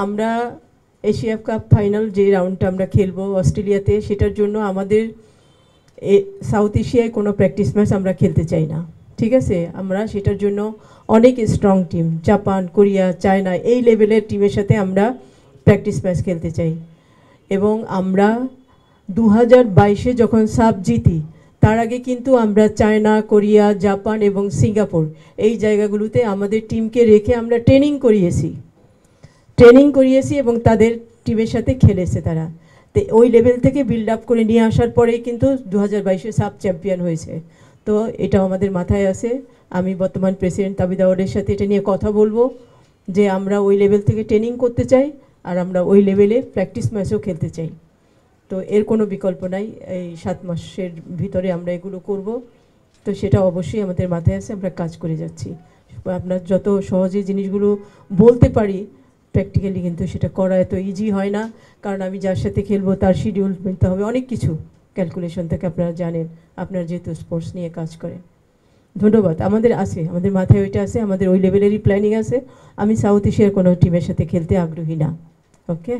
আমরা Asia cup final যে রাউন্ডটা আমরা খেলবো অস্ট্রেলিয়াতে, সেটার জন্য আমাদের সাউথ এশিয়ায় কোনো প্র্যাকটিস ম্যাচ আমরা খেলতে চাই না, ঠিক আছে? আমরা সেটার জন্য অনেক strong team, Japan, Korea, China, এই লেভেলের টিমের সাথে আমরা প্র্যাকটিস ম্যাচ খেলতে চাই। এবং আমরা 2022-এ যখন সাব জিতি, তার আগে কিন্তু আমরা চায়না, কোরিয়া, জাপান এবং সিঙ্গাপুর এই জায়গাগুলোতে আমাদের টিমকে রেখে আমরা ট্রেনিং করিয়েছি এবং তাদের টিমের সাথে খেলেছে তারা। তো ওই লেভেল থেকে বিল্ড আপ করে নিয়ে আসার পরেই কিন্তু 2022-এ সাব চ্যাম্পিয়ন হয়েছে। তো এটাও আমাদের মাথায় আছে। আমি বর্তমান প্রেসিডেন্ট তাবিদ আওয়ালের সাথে এটা নিয়ে কথা বলবো যে আমরা ওই লেভেল থেকে ট্রেনিং করতে চাই আর আমরা ওই লেভেলে প্র্যাকটিস ম্যাচও খেলতে চাই। তো এর কোনো বিকল্প নাই, এই 7 মাসের ভিতরে আমরা এগুলো করব। তো সেটা অবশ্যই আমাদের মাথায় আছে, আমরা কাজ করে যাচ্ছি। আপনার যত সহজে জিনিসগুলো বলতে পারি, প্র্যাকটিক্যালি কিন্তু সেটা করা এত ইজি হয় না, কারণ আমি যার সাথে খেলবো তার শিডিউল মিলতে হবে, অনেক কিছু ক্যালকুলেশন থেকে আপনারা জানেন, আপনারা যেহেতু স্পোর্টস নিয়ে কাজ করেন। ধন্যবাদ। আমাদের আছে, আমাদের মাথায় ওইটা আছে, আমাদের ওই লেভেলেরই প্ল্যানিং আছে। আমি সাউথ এশিয়ার কোনো টিমের সাথে খেলতে আগ্রহী না। ওকে।